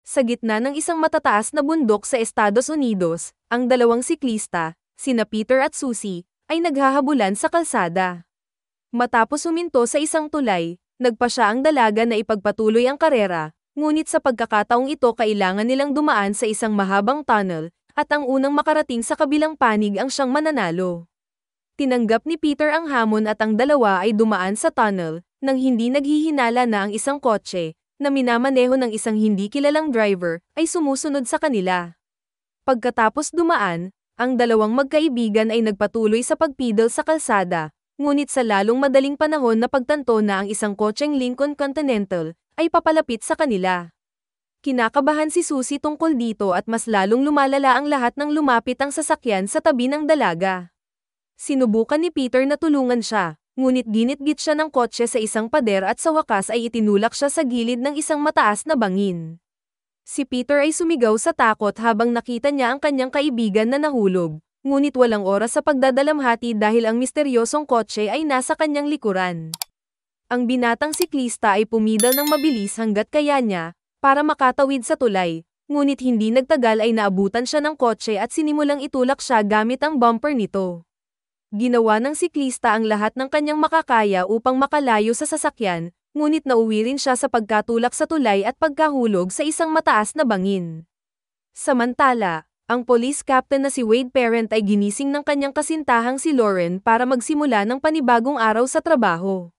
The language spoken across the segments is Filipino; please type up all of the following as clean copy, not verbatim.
Sa gitna ng isang matataas na bundok sa Estados Unidos, ang dalawang siklista, sina Peter at Susie, ay naghahabulan sa kalsada. Matapos huminto sa isang tulay, nagpasya ang dalaga na ipagpatuloy ang karera, ngunit sa pagkakataong ito kailangan nilang dumaan sa isang mahabang tunnel, at ang unang makarating sa kabilang panig ang siyang mananalo. Tinanggap ni Peter ang hamon at ang dalawa ay dumaan sa tunnel, nang hindi naghihinala na ang isang kotse, na minamaneho ng isang hindi kilalang driver, ay sumusunod sa kanila. Pagkatapos dumaan, ang dalawang magkaibigan ay nagpatuloy sa pagpidol sa kalsada, ngunit sa lalong madaling panahon na pagtanto na ang isang kotseng Lincoln Continental, ay papalapit sa kanila. Kinakabahan si Susie tungkol dito at mas lalong lumalala ang lahat nang lumapit ang sasakyan sa tabi ng dalaga. Sinubukan ni Peter na tulungan siya, ngunit ginitgit siya ng kotse sa isang pader at sa wakas ay itinulak siya sa gilid ng isang mataas na bangin. Si Peter ay sumigaw sa takot habang nakita niya ang kanyang kaibigan na nahulog, ngunit walang oras sa pagdadalamhati dahil ang misteryosong kotse ay nasa kanyang likuran. Ang binatang siklista ay pumidal ng mabilis hanggat kaya niya, para makatawid sa tulay, ngunit hindi nagtagal ay naabutan siya ng kotse at sinimulang itulak siya gamit ang bumper nito. Ginawa ng siklista ang lahat ng kanyang makakaya upang makalayo sa sasakyan, ngunit nauwi rin siya sa pagkatulak sa tulay at pagkahulog sa isang mataas na bangin. Samantala, ang police captain na si Wade Parent ay ginising ng kanyang kasintahang si Lauren para magsimula ng panibagong araw sa trabaho.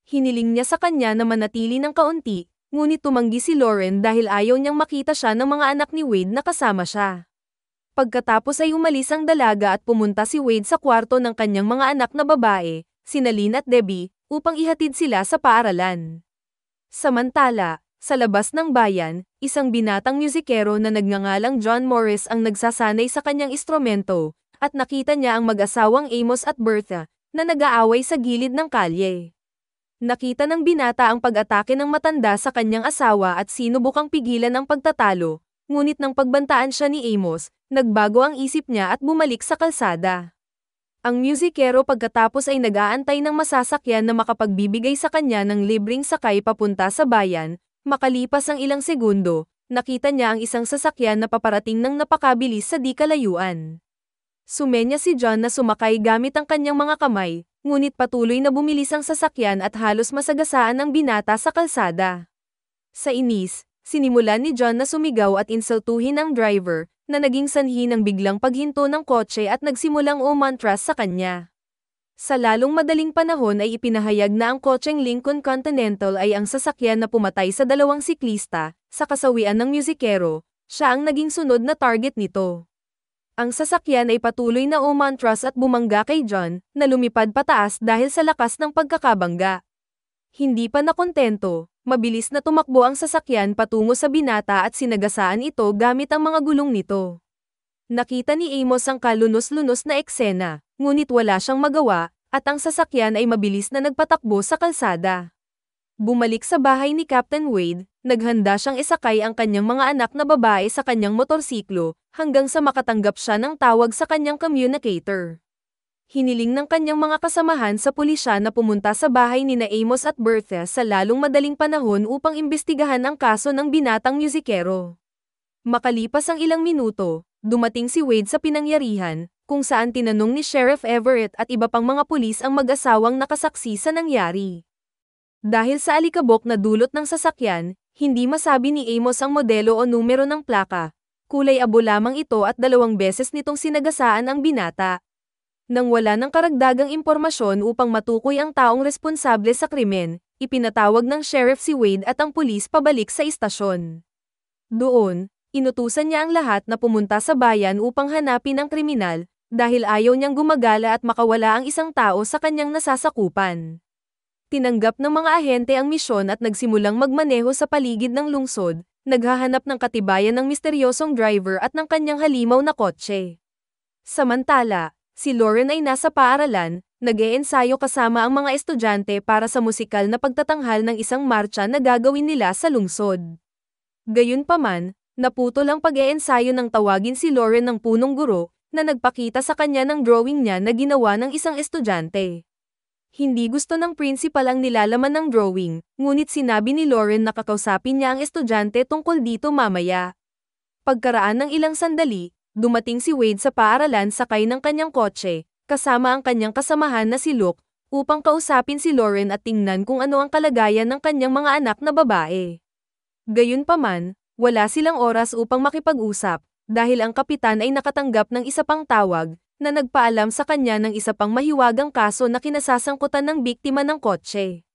Hiniling niya sa kanya na manatili ng kaunti, ngunit tumanggi si Lauren dahil ayaw niyang makita siya ng mga anak ni Wade na kasama siya. Pagkatapos ay umalis ang dalaga at pumunta si Wade sa kwarto ng kanyang mga anak na babae, sina Lynn at Debbie, upang ihatid sila sa paaralan. Samantala, sa labas ng bayan, isang binatang musikero na nagngangalang John Morris ang nagsasanay sa kanyang instrumento, at nakita niya ang mag-asawang Amos at Bertha, na nag-aaway sa gilid ng kalye. Nakita ng binata ang pag-atake ng matanda sa kanyang asawa at sinubukang pigilan ang pagtatalo, ngunit nang pagbantaan siya ni Amos, nagbago ang isip niya at bumalik sa kalsada. Ang musikero pagkatapos ay nag-aantay ng masasakyan na makapagbibigay sa kanya ng libreng sakay papunta sa bayan. Makalipas ang ilang segundo, nakita niya ang isang sasakyan na paparating ng napakabilis sa di kalayuan. Sumenya si John na sumakay gamit ang kanyang mga kamay, ngunit patuloy na bumilis ang sasakyan at halos masagasaan ang binata sa kalsada. Sa inis, sinimulan ni John na sumigaw at insultuhin ang driver, na naging sanhi ng biglang paghinto ng kotse at nagsimulang umantras sa kanya. Sa lalong madaling panahon ay ipinahayag na ang kotseng Lincoln Continental ay ang sasakyan na pumatay sa dalawang siklista, sa kasawian ng musikero, siya ang naging sunod na target nito. Ang sasakyan ay patuloy na umantras at bumangga kay John, na lumipad pataas dahil sa lakas ng pagkakabangga. Hindi pa nakontento, mabilis na tumakbo ang sasakyan patungo sa binata at sinagasaan ito gamit ang mga gulong nito. Nakita ni Amos ang kalunos-lunos na eksena, ngunit wala siyang magawa, at ang sasakyan ay mabilis na nagpatakbo sa kalsada. Bumalik sa bahay ni Captain Wade, naghanda siyang isakay ang kanyang mga anak na babae sa kanyang motorsiklo, hanggang sa makatanggap siya ng tawag sa kanyang communicator. Hiniling ng kanyang mga kasamahan sa pulisya na pumunta sa bahay nina Amos at Bertha sa lalong madaling panahon upang imbestigahan ang kaso ng binatang musikero. Makalipas ang ilang minuto, dumating si Wade sa pinangyarihan, kung saan tinanong ni Sheriff Everett at iba pang mga pulis ang mag-asawang nakasaksi sa nangyari. Dahil sa alikabok na dulot ng sasakyan, hindi masabi ni Amos ang modelo o numero ng plaka. Kulay abo lamang ito at 2 beses nitong sinagasaan ang binata. Nang wala ng karagdagang impormasyon upang matukoy ang taong responsable sa krimen, ipinatawag ng sheriff si Wade at ang pulis pabalik sa istasyon. Doon, inutusan niya ang lahat na pumunta sa bayan upang hanapin ang kriminal, dahil ayaw niyang gumagala at makawala ang isang tao sa kanyang nasasakupan. Tinanggap ng mga ahente ang misyon at nagsimulang magmaneho sa paligid ng lungsod, naghahanap ng katibayan ng misteryosong driver at ng kanyang halimaw na kotse. Samantala, si Lauren ay nasa paaralan, nag-eensayo kasama ang mga estudyante para sa musikal na pagtatanghal ng isang marcha na gagawin nila sa lungsod. Gayunpaman, naputol ang pag-eensayo nang tawagin si Lauren ng punong guro, na nagpakita sa kanya ng drawing niya na ginawa ng isang estudyante. Hindi gusto ng principal ang nilalaman ng drawing, ngunit sinabi ni Lauren na kakausapin niya ang estudyante tungkol dito mamaya. Pagkaraan ng ilang sandali, dumating si Wade sa paaralan sakay ng kanyang kotse, kasama ang kanyang kasamahan na si Luke, upang kausapin si Lauren at tingnan kung ano ang kalagayan ng kanyang mga anak na babae. Gayunpaman, wala silang oras upang makipag-usap, dahil ang kapitan ay nakatanggap ng isa pang tawag, na nagpaalam sa kanya ng isa pang mahiwagang kaso na kinasasangkutan ng biktima ng kotse.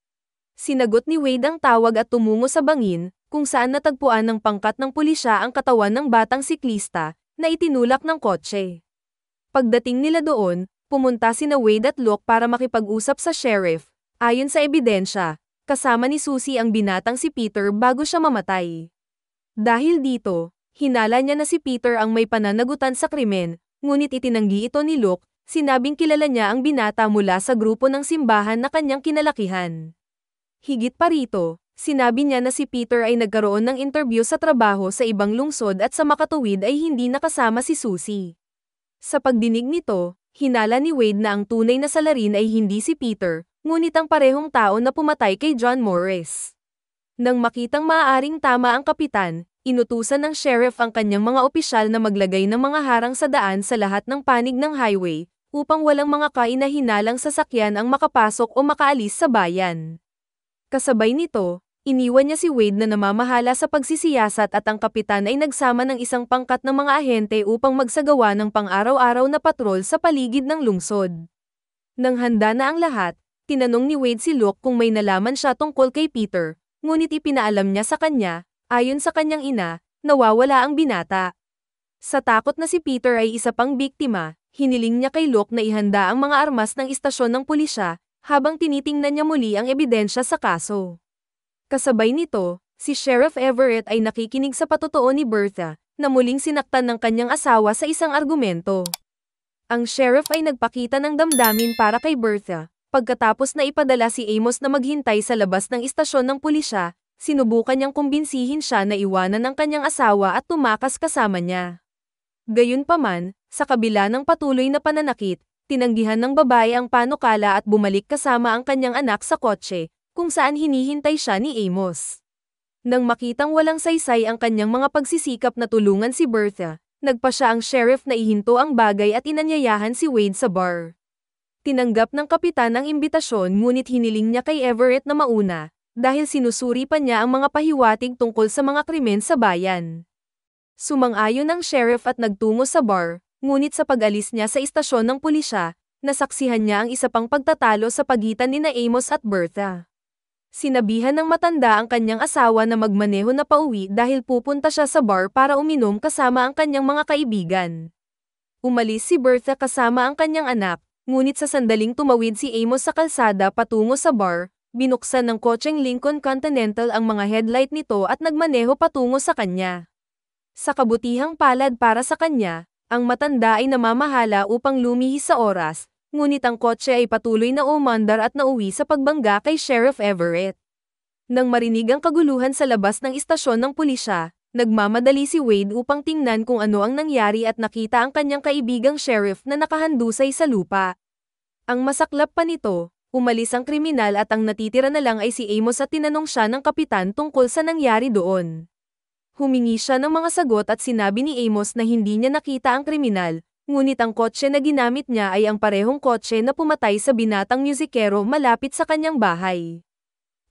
Sinagot ni Wade ang tawag at tumungo sa bangin, kung saan natagpuan ng pangkat ng pulisya ang katawan ng batang siklista, na itinulak ng kotse. Pagdating nila doon, pumunta sina Wade at Luke para makipag-usap sa sheriff. Ayon sa ebidensya, kasama ni Susie ang binatang si Peter bago siya mamatay. Dahil dito, hinala niya na si Peter ang may pananagutan sa krimen, ngunit itinanggi ito ni Luke, sinabing kilala niya ang binata mula sa grupo ng simbahan na kanyang kinalakihan. Higit pa rito, sinabi niya na si Peter ay nagkaroon ng interview sa trabaho sa ibang lungsod at sa makatuwid ay hindi nakasama si Susie. Sa pagdinig nito, hinala ni Wade na ang tunay na salarin ay hindi si Peter, ngunit ang parehong tao na pumatay kay John Morris. Nang makitang maaaring tama ang kapitan, inutusan ng sheriff ang kanyang mga opisyal na maglagay ng mga harang sa daan sa lahat ng panig ng highway, upang walang mga kainahinalang sasakyan ang makapasok o makaalis sa bayan. Kasabay nito, iniwan niya si Wade na namamahala sa pagsisiyasat at ang kapitan ay nagsama ng isang pangkat ng mga ahente upang magsagawa ng pang-araw-araw na patrol sa paligid ng lungsod. Nang handa na ang lahat, tinanong ni Wade si Luke kung may nalaman siya tungkol kay Peter, ngunit ipinaalam niya sa kanya, ayon sa kanyang ina, nawawala ang binata. Sa takot na si Peter ay isa pang biktima, hiniling niya kay Luke na ihanda ang mga armas ng istasyon ng pulisya, habang tinitingnan niya muli ang ebidensya sa kaso. Kasabay nito, si Sheriff Everett ay nakikinig sa patotoo ni Bertha, na muling sinaktan ng kanyang asawa sa isang argumento. Ang sheriff ay nagpakita ng damdamin para kay Bertha, pagkatapos na ipadala si Amos na maghintay sa labas ng istasyon ng pulisya, sinubukan niyang kumbinsihin siya na iwanan ang kanyang asawa at tumakas kasama niya. Gayunpaman, sa kabila ng patuloy na pananakit, tinanggihan ng babae ang panukala at bumalik kasama ang kanyang anak sa kotse, kung saan hinihintay siya ni Amos. Nang makitang walang saysay ang kanyang mga pagsisikap na tulungan si Bertha, nagpa siya ang sheriff na ihinto ang bagay at inanyayahan si Wade sa bar. Tinanggap ng kapitan ang imbitasyon ngunit hiniling niya kay Everett na mauna, dahil sinusuri pa niya ang mga pahiwatig tungkol sa mga krimen sa bayan. Sumang-ayon ang sheriff at nagtungo sa bar, ngunit sa pag-alis niya sa istasyon ng pulisya, nasaksihan niya ang isa pang pagtatalo sa pagitan nina Amos at Bertha. Sinabihan ng matanda ang kanyang asawa na magmaneho na pauwi dahil pupunta siya sa bar para uminom kasama ang kanyang mga kaibigan. Umalis si Bertha kasama ang kanyang anak, ngunit sa sandaling tumawid si Amos sa kalsada patungo sa bar, binuksan ng kotseng Lincoln Continental ang mga headlight nito at nagmaneho patungo sa kanya. Sa kabutihang palad para sa kanya, ang matanda ay namamahala upang lumihis sa oras, ngunit ang kotse ay patuloy na umandar at nauwi sa pagbangga kay Sheriff Everett. Nang marinig ang kaguluhan sa labas ng istasyon ng pulisya, nagmamadali si Wade upang tingnan kung ano ang nangyari at nakita ang kanyang kaibigang sheriff na nakahandusay sa lupa. Ang masaklap pa nito, umalis ang kriminal at ang natitira na lang ay si Amos at tinanong siya ng kapitan tungkol sa nangyari doon. Humingi siya ng mga sagot at sinabi ni Amos na hindi niya nakita ang kriminal, ngunit ang kotse na ginamit niya ay ang parehong kotse na pumatay sa binatang musikero malapit sa kanyang bahay.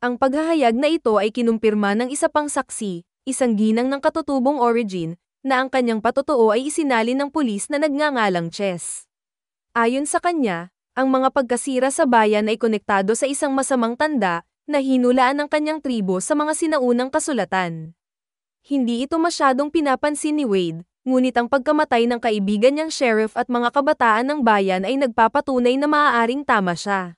Ang paghahayag na ito ay kinumpirma ng isa pang saksi, isang ginang ng katutubong origin, na ang kanyang patotoo ay isinalin ng pulis na nagngangalang Chess. Ayon sa kanya, ang mga pagkasira sa bayan ay konektado sa isang masamang tanda, na hinulaan ng kanyang tribo sa mga sinaunang kasulatan. Hindi ito masyadong pinapansin ni Wade, ngunit ang pagkamatay ng kaibigan niyang sheriff at mga kabataan ng bayan ay nagpapatunay na maaaring tama siya.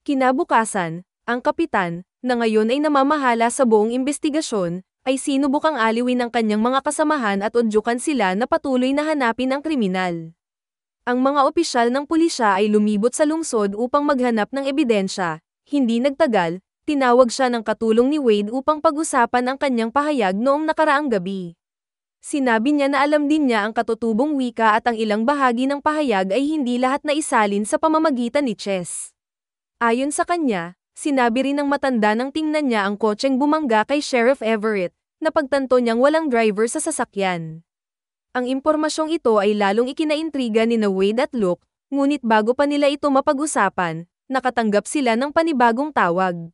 Kinabukasan, ang kapitan, na ngayon ay namamahala sa buong investigasyon, ay sinubukang aliwin ang kanyang mga kasamahan at udyukan sila na patuloy na hanapin ang kriminal. Ang mga opisyal ng pulisya ay lumibot sa lungsod upang maghanap ng ebidensya. Hindi nagtagal, tinawag siya ng katulong ni Wade upang pag-usapan ang kanyang pahayag noong nakaraang gabi. Sinabi niya na alam din niya ang katutubong wika at ang ilang bahagi ng pahayag ay hindi lahat na isalin sa pamamagitan ni Chess. Ayon sa kanya, sinabi rin ng matanda nang tingnan niya ang kotseng bumangga kay Sheriff Everett, na pagtanto niyang walang driver sa sasakyan. Ang impormasyong ito ay lalong ikinaintriga ni na Wade at Luke, ngunit bago pa nila ito mapag-usapan, nakatanggap sila ng panibagong tawag.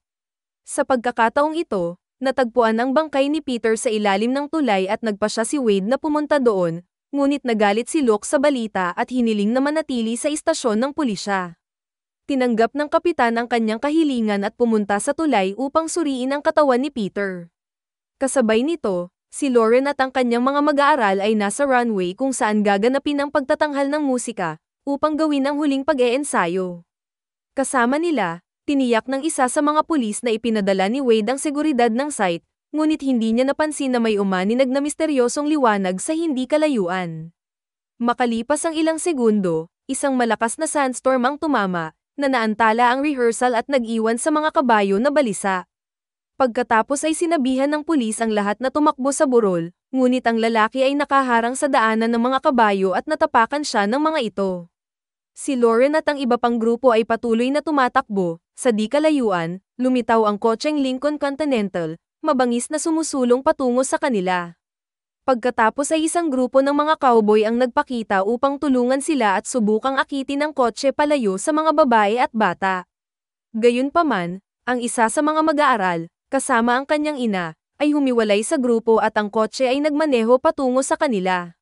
Sa pagkakataong ito, natagpuan ang bangkay ni Peter sa ilalim ng tulay at nagpasya si Wade na pumunta doon, ngunit nagalit si Luke sa balita at hiniling na manatili sa istasyon ng pulisya. Tinanggap ng kapitan ang kanyang kahilingan at pumunta sa tulay upang suriin ang katawan ni Peter. Kasabay nito, si Lauren at ang kanyang mga mag-aaral ay nasa runway kung saan gaganapin ang pagtatanghal ng musika, upang gawin ang huling pag-eensayo. Kasama nila, tiniyak ng isa sa mga pulis na ipinadala ni Wade ang seguridad ng site, ngunit hindi niya napansin na may umaninag na misteryosong liwanag sa hindi kalayuan. Makalipas ang ilang segundo, isang malakas na sandstorm ang tumama, na naantala ang rehearsal at nag-iwan sa mga kabayo na balisa. Pagkatapos ay sinabihan ng pulis ang lahat na tumakbo sa burol, ngunit ang lalaki ay nakaharang sa daanan ng mga kabayo at natapakan siya ng mga ito. Si Lauren at ang iba pang grupo ay patuloy na tumatakbo. Sa di kalayuan, lumitaw ang kotseng Lincoln Continental, mabangis na sumusulong patungo sa kanila. Pagkatapos ay isang grupo ng mga cowboy ang nagpakita upang tulungan sila at subukang akitin ang kotse palayo sa mga babae at bata. Gayunpaman, ang isa sa mga mag-aaral, kasama ang kanyang ina, ay humiwalay sa grupo at ang kotse ay nagmaneho patungo sa kanila.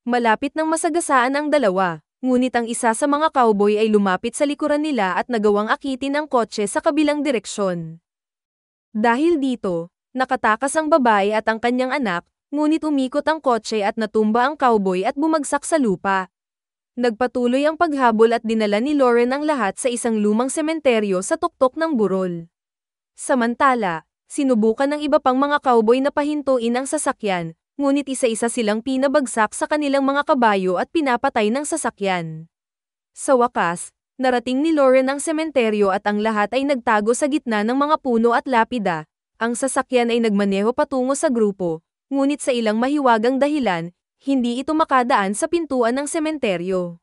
Malapit nang masagasaan ang dalawa, ngunit ang isa sa mga cowboy ay lumapit sa likuran nila at nagawang akitin ang kotse sa kabilang direksyon. Dahil dito, nakatakas ang babae at ang kanyang anak, ngunit umikot ang kotse at natumba ang cowboy at bumagsak sa lupa. Nagpatuloy ang paghabol at dinala ni Lauren ang lahat sa isang lumang sementeryo sa tuktok ng burol. Samantala, sinubukan ng iba pang mga cowboy na pahintuin ang sasakyan, ngunit isa-isa silang pinabagsak sa kanilang mga kabayo at pinapatay ng sasakyan. Sa wakas, narating ni Lauren ang sementeryo at ang lahat ay nagtago sa gitna ng mga puno at lapida. Ang sasakyan ay nagmaneho patungo sa grupo, ngunit sa ilang mahiwagang dahilan, hindi ito makadaan sa pintuan ng sementeryo.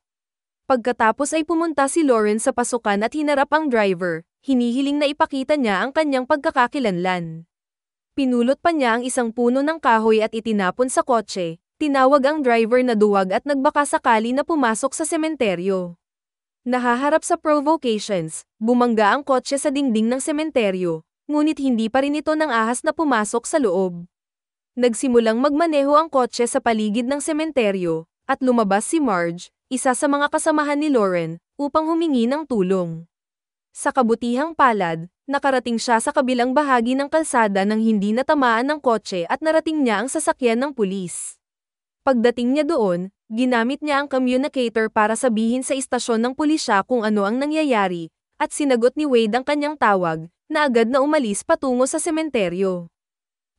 Pagkatapos ay pumunta si Lauren sa pasukan at hinarap ang driver, hinihiling na ipakita niya ang kanyang pagkakakilanlan. Pinulot pa niya ang isang puno ng kahoy at itinapon sa kotse, tinawag ang driver na duwag at nagbaka sakali na pumasok sa sementeryo. Nahaharap sa provocations, bumangga ang kotse sa dingding ng sementeryo, ngunit hindi pa rin ito nang ahas na pumasok sa loob. Nagsimulang magmaneho ang kotse sa paligid ng sementeryo, at lumabas si Marge, isa sa mga kasamahan ni Lauren, upang humingi ng tulong. Sa kabutihang palad, nakarating siya sa kabilang bahagi ng kalsada nang hindi natamaan ng kotse at narating niya ang sasakyan ng pulis. Pagdating niya doon, ginamit niya ang communicator para sabihin sa istasyon ng pulisya kung ano ang nangyayari, at sinagot ni Wade ang kanyang tawag, na agad na umalis patungo sa sementeryo.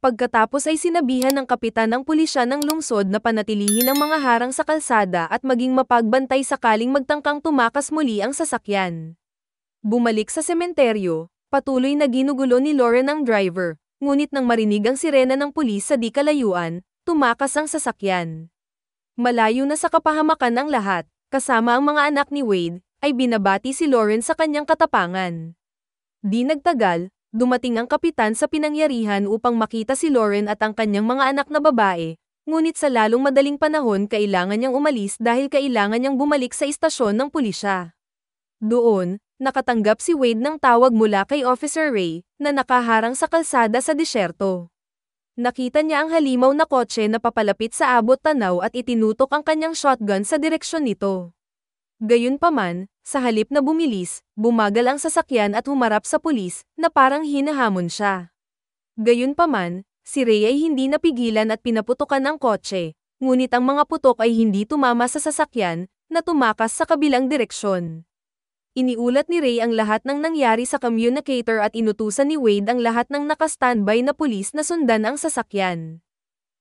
Pagkatapos ay sinabihan ng kapitan ng pulisya ng lungsod na panatilihin ang mga harang sa kalsada at maging mapagbantay sakaling magtangkang tumakas muli ang sasakyan. Bumalik sa sementeryo, patuloy na ginugulo ni Lauren ang driver, ngunit nang marinig ang sirena ng pulis sa di kalayuan, tumakas ang sasakyan. Malayo na sa kapahamakan ang lahat, kasama ang mga anak ni Wade, ay binabati si Lauren sa kanyang katapangan. Di nagtagal, dumating ang kapitan sa pinangyarihan upang makita si Lauren at ang kanyang mga anak na babae, ngunit sa lalong madaling panahon kailangan niyang umalis dahil kailangan niyang bumalik sa istasyon ng pulisya. Doon, nakatanggap si Wade ng tawag mula kay Officer Ray, na nakaharang sa kalsada sa disyerto. Nakita niya ang halimaw na kotse na papalapit sa abot tanaw at itinutok ang kanyang shotgun sa direksyon nito. Gayunpaman, sa halip na bumilis, bumagal ang sasakyan at humarap sa pulis, na parang hinahamon siya. Gayunpaman, si Ray ay hindi napigilan at pinaputukan ang kotse, ngunit ang mga putok ay hindi tumama sa sasakyan, na tumakas sa kabilang direksyon. Iniulat ni Ray ang lahat ng nangyari sa communicator at inutusan ni Wade ang lahat ng naka-standby na pulis na sundan ang sasakyan.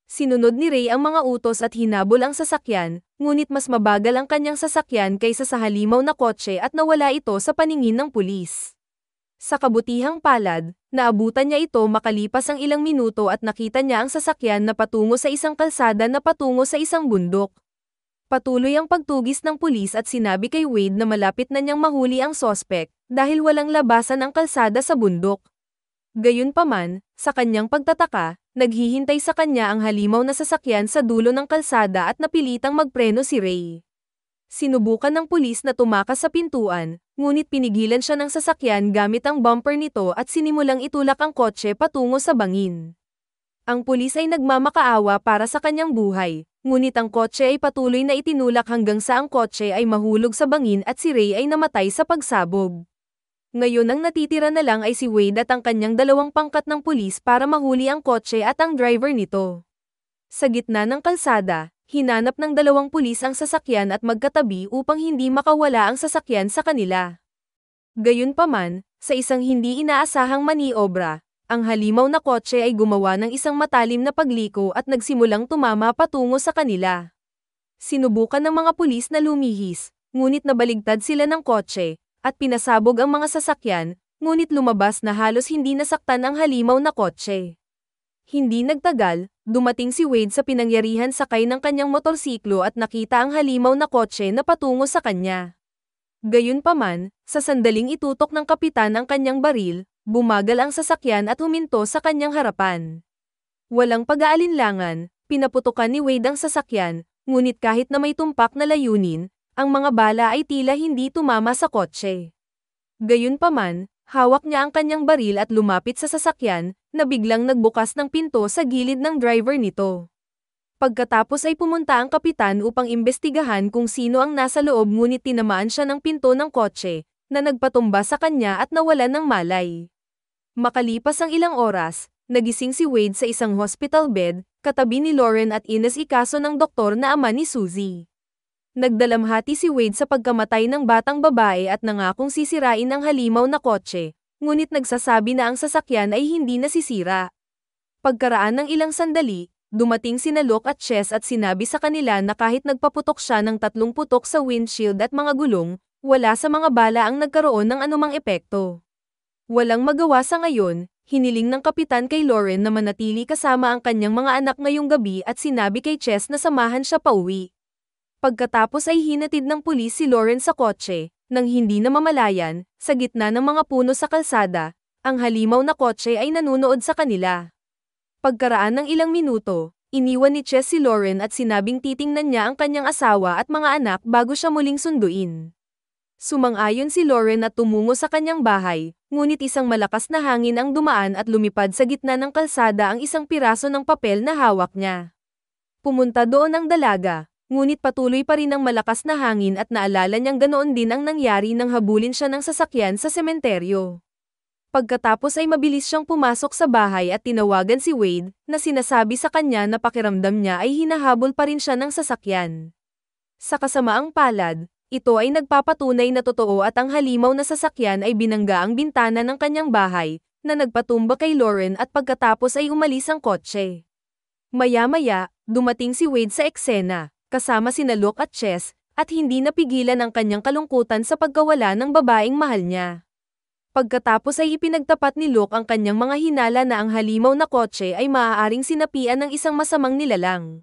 Sinunod ni Ray ang mga utos at hinabol ang sasakyan, ngunit mas mabagal ang kanyang sasakyan kaysa sa halimaw na kotse at nawala ito sa paningin ng pulis. Sa kabutihang palad, naabutan niya ito makalipas ang ilang minuto at nakita niya ang sasakyan na patungo sa isang kalsada na patungo sa isang bundok. Patuloy ang pagtugis ng pulis at sinabi kay Wade na malapit na niyang mahuli ang sospek, dahil walang labasan ang kalsada sa bundok. Gayunpaman, sa kanyang pagtataka, naghihintay sa kanya ang halimaw na sasakyan sa dulo ng kalsada at napilitang magpreno si Ray. Sinubukan ng pulis na tumakas sa pintuan, ngunit pinigilan siya ng sasakyan gamit ang bumper nito at sinimulang itulak ang kotse patungo sa bangin. Ang pulis ay nagmamakaawa para sa kanyang buhay, ngunit ang kotse ay patuloy na itinulak hanggang sa ang kotse ay mahulog sa bangin at si Ray ay namatay sa pagsabog. Ngayon ang natitira na lang ay si Wade at ang kanyang dalawang pangkat ng pulis para mahuli ang kotse at ang driver nito. Sa gitna ng kalsada, hinanap ng dalawang pulis ang sasakyan at magkatabi upang hindi makawala ang sasakyan sa kanila. Gayunpaman, sa isang hindi inaasahang maniobra, ang halimaw na kotse ay gumawa ng isang matalim na pagliko at nagsimulang tumama patungo sa kanila. Sinubukan ng mga pulis na lumihis, ngunit nabaligtad sila ng kotse, at pinasabog ang mga sasakyan, ngunit lumabas na halos hindi nasaktan ang halimaw na kotse. Hindi nagtagal, dumating si Wade sa pinangyarihan sakay ng kanyang motorsiklo at nakita ang halimaw na kotse na patungo sa kanya. Gayunpaman, sa sandaling itutok ng kapitan ang kanyang baril, bumagal ang sasakyan at huminto sa kanyang harapan. Walang pag-aalinlangan, pinaputukan ni Wade ang sasakyan, ngunit kahit na may tumpak na layunin, ang mga bala ay tila hindi tumama sa kotse. Gayunpaman, hawak niya ang kanyang baril at lumapit sa sasakyan, na biglang nagbukas ng pinto sa gilid ng driver nito. Pagkatapos ay pumunta ang kapitan upang imbestigahan kung sino ang nasa loob ngunit tinamaan siya ng pinto ng kotse, na nagpatumba sa kanya at nawalan ng malay. Makalipas ang ilang oras, nagising si Wade sa isang hospital bed, katabi ni Lauren at inasikaso ng doktor na ama ni Suzy. Nagdalamhati si Wade sa pagkamatay ng batang babae at nangakong sisirain ang halimaw na kotse, ngunit nagsasabi na ang sasakyan ay hindi nasisira. Pagkaraan ng ilang sandali, dumating sina Luke at Chess at sinabi sa kanila na kahit nagpaputok siya ng 3 putok sa windshield at mga gulong, wala sa mga bala ang nagkaroon ng anumang epekto. Walang magawa sa ngayon, hiniling ng kapitan kay Lauren na manatili kasama ang kanyang mga anak ngayong gabi at sinabi kay Chess na samahan siya pauwi. Pagkatapos ay hinatid ng pulis si Lauren sa kotse, nang hindi namamalayan, sa gitna ng mga puno sa kalsada, ang halimaw na kotse ay nanunood sa kanila. Pagkaraan ng ilang minuto, iniwan ni Chess si Lauren at sinabing titingnan niya ang kanyang asawa at mga anak bago siya muling sunduin. Sumang-ayon si Lauren at tumungo sa kanyang bahay, ngunit isang malakas na hangin ang dumaan at lumipad sa gitna ng kalsada ang isang piraso ng papel na hawak niya. Pumunta doon ang dalaga. Ngunit patuloy pa rin ang malakas na hangin at naalala niyang ganoon din ang nangyari nang habulin siya ng sasakyan sa sementeryo. Pagkatapos ay mabilis siyang pumasok sa bahay at tinawagan si Wade, na sinasabi sa kanya na pakiramdam niya ay hinahabol pa rin siya ng sasakyan. Sa kasamaang palad, ito ay nagpapatunay na totoo at ang halimaw na sasakyan ay binangga ang bintana ng kanyang bahay, na nagpatumba kay Lauren at pagkatapos ay umalis ang kotse. Maya-maya, dumating si Wade sa eksena, kasama sina Luke at Chess, at hindi napigilan ang kanyang kalungkutan sa pagkawala ng babaeng mahal niya. Pagkatapos ay ipinagtapat ni Luke ang kanyang mga hinala na ang halimaw na kotse ay maaaring sinapian ng isang masamang nilalang.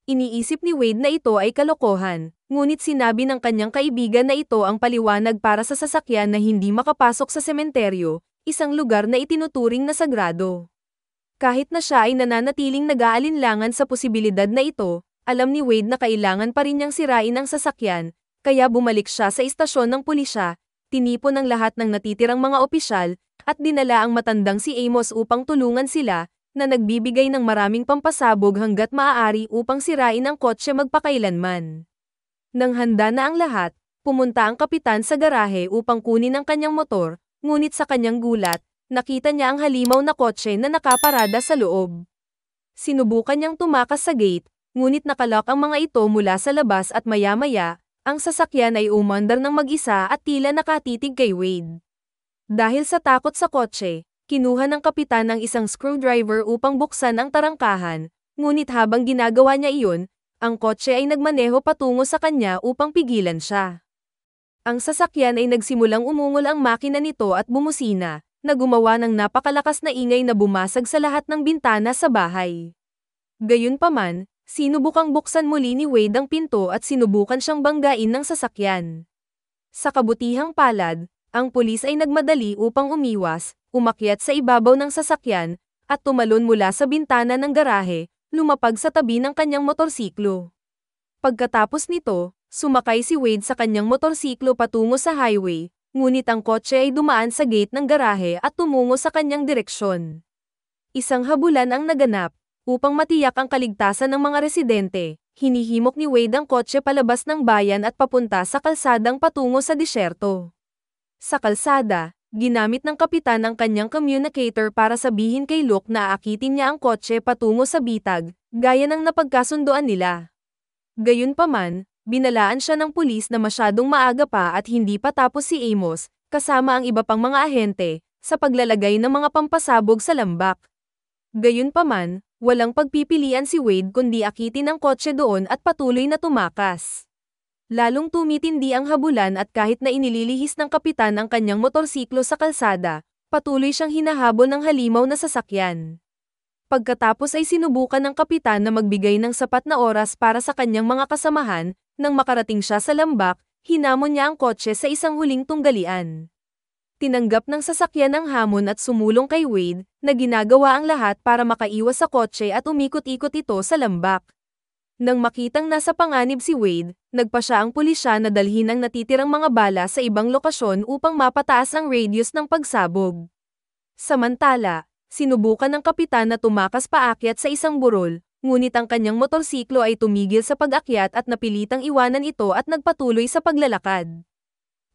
Iniisip ni Wade na ito ay kalokohan, ngunit sinabi ng kanyang kaibigan na ito ang paliwanag para sa sasakyan na hindi makapasok sa sementeryo, isang lugar na itinuturing na sagrado. Kahit na siya ay nananatiling nag-aalinlangan sa posibilidad na ito, alam ni Wade na kailangan pa rin niyang sirain ang sasakyan, kaya bumalik siya sa istasyon ng pulisya, tinipon ang lahat ng natitirang mga opisyal, at dinala ang matandang si Amos upang tulungan sila, na nagbibigay ng maraming pampasabog hanggat maaari upang sirain ang kotse magpakailanman. Nang handa na ang lahat, pumunta ang kapitan sa garahe upang kunin ang kanyang motor, ngunit sa kanyang gulat, nakita niya ang halimaw na kotse na nakaparada sa loob. Sinubukan niyang tumakas sa gate, ngunit nakalock ang mga ito mula sa labas at maya-maya, ang sasakyan ay umandar ng mag-isa at tila nakatitig kay Wade. Dahil sa takot sa kotse, kinuha ng kapitan ang isang screwdriver upang buksan ang tarangkahan, ngunit habang ginagawa niya iyon, ang kotse ay nagmaneho patungo sa kanya upang pigilan siya. Ang sasakyan ay nagsimulang umungol ang makina nito at bumusina, na gumawa ng napakalakas na ingay na bumasag sa lahat ng bintana sa bahay. Gayunpaman, sinubukang buksan muli ni Wade ang pinto at sinubukan siyang banggain ng sasakyan. Sa kabutihang palad, Ang pulis ay nagmadali upang umiwas, umakyat sa ibabaw ng sasakyan, at tumalon mula sa bintana ng garahe, lumapag sa tabi ng kanyang motorsiklo. Pagkatapos nito, sumakay si Wade sa kanyang motorsiklo patungo sa highway, ngunit ang kotse ay dumaan sa gate ng garahe at tumungo sa kanyang direksyon. Isang habulan ang naganap, upang matiyak ang kaligtasan ng mga residente. Hinihimok ni Wade ang kotse palabas ng bayan at papunta sa kalsadang patungo sa disyerto. Sa kalsada, ginamit ng kapitan ang kanyang communicator para sabihin kay Luke na aakitin niya ang kotse patungo sa bitag, gaya ng napagkasundoan nila. Gayunpaman, binalaan siya ng pulis na masyadong maaga pa at hindi pa tapos si Amos, kasama ang iba pang mga ahente, sa paglalagay ng mga pampasabog sa lambak. Gayunpaman, walang pagpipilian si Wade kundi akitin ang kotse doon at patuloy na tumakas. Lalong tumitindi ang habulan at kahit na inililihis ng kapitan ang kanyang motorsiklo sa kalsada, patuloy siyang hinahabol ng halimaw na sasakyan. Pagkatapos ay sinubukan ng kapitan na magbigay ng sapat na oras para sa kanyang mga kasamahan, nang makarating siya sa lambak, hinamon niya ang kotse sa isang huling tunggalian. Tinanggap ng sasakyan ang hamon at sumulong kay Wade, na ginagawa ang lahat para makaiwas sa kotse at umikot-ikot ito sa lambak. Nang makitang nasa panganib si Wade, nagpa siya ang pulisya na dalhin ang natitirang mga bala sa ibang lokasyon upang mapataas ang radius ng pagsabog. Samantala, sinubukan ng kapitan na tumakas paakyat sa isang burol, ngunit ang kanyang motorsiklo ay tumigil sa pag-akyat at napilitang iwanan ito at nagpatuloy sa paglalakad.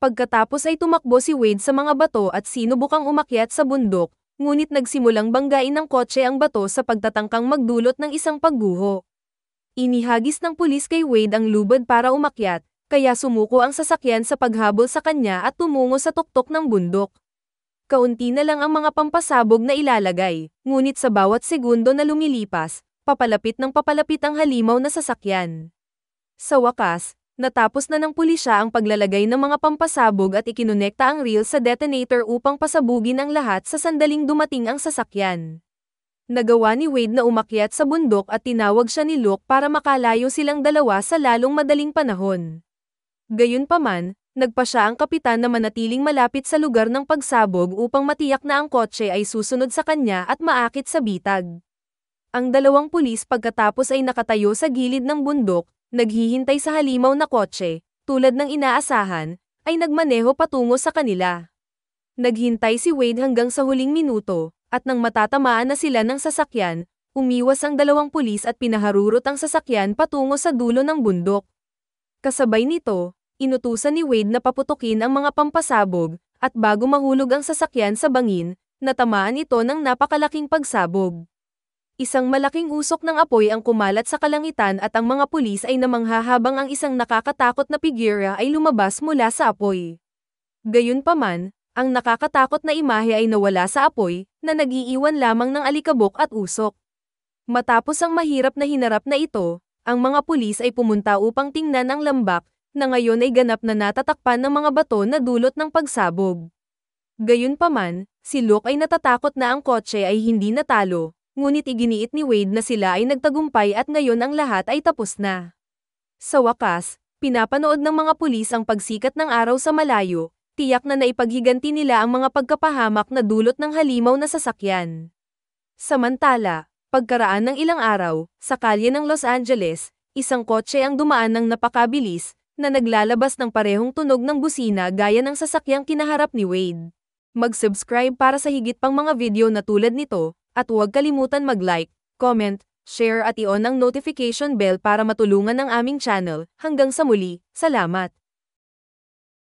Pagkatapos ay tumakbo si Wade sa mga bato at sinubukang umakyat sa bundok, ngunit nagsimulang banggain ng kotse ang bato sa pagtatangkang magdulot ng isang pagguho. Inihagis ng pulis kay Wade ang lubad para umakyat, kaya sumuko ang sasakyan sa paghabol sa kanya at tumungo sa tuktok ng bundok. Kaunti na lang ang mga pampasabog na ilalagay, ngunit sa bawat segundo na lumilipas, papalapit ng papalapit ang halimaw na sasakyan. Sa wakas, natapos na ng pulisya ang paglalagay ng mga pampasabog at ikinonekta ang reel sa detonator upang pasabugin ang lahat sa sandaling dumating ang sasakyan. Nagawa ni Wade na umakyat sa bundok at tinawag siya ni Luke para makalayo silang dalawa sa lalong madaling panahon. Gayunpaman, nagpa siya ang kapitan na manatiling malapit sa lugar ng pagsabog upang matiyak na ang kotse ay susunod sa kanya at maakit sa bitag. Ang dalawang pulis pagkatapos ay nakatayo sa gilid ng bundok, naghihintay sa halimaw na kotse, tulad ng inaasahan, ay nagmaneho patungo sa kanila. Naghintay si Wade hanggang sa huling minuto, at nang matatamaan na sila ng sasakyan, umiwas ang dalawang pulis at pinaharurot ang sasakyan patungo sa dulo ng bundok. Kasabay nito, inutusan ni Wade na paputukin ang mga pampasabog, at bago mahulog ang sasakyan sa bangin, natamaan ito ng napakalaking pagsabog. Isang malaking usok ng apoy ang kumalat sa kalangitan at ang mga pulis ay namangha habang ang isang nakakatakot na figura ay lumabas mula sa apoy. Gayunpaman, ang nakakatakot na imahe ay nawala sa apoy, na nag-iiwan lamang ng alikabok at usok. Matapos ang mahirap na hinarap na ito, ang mga pulis ay pumunta upang tingnan ang lambak, na ngayon ay ganap na natatakpan ng mga bato na dulot ng pagsabog. Gayunpaman, si Luke ay natatakot na ang kotse ay hindi natalo, ngunit iginiit ni Wade na sila ay nagtagumpay at ngayon ang lahat ay tapos na. Sa wakas, pinapanood ng mga pulis ang pagsikat ng araw sa malayo, tiyak na naipaghiganti nila ang mga pagkapahamak na dulot ng halimaw na sasakyan. Samantala, pagkaraan ng ilang araw, sa kalye ng Los Angeles, isang kotse ang dumaan ng napakabilis, na naglalabas ng parehong tunog ng busina gaya ng sasakyang kinaharap ni Wade. Mag-subscribe para sa higit pang mga video na tulad nito, at huwag kalimutan mag-like, comment, share at i-on ang notification bell para matulungan ang aming channel. Hanggang sa muli, salamat!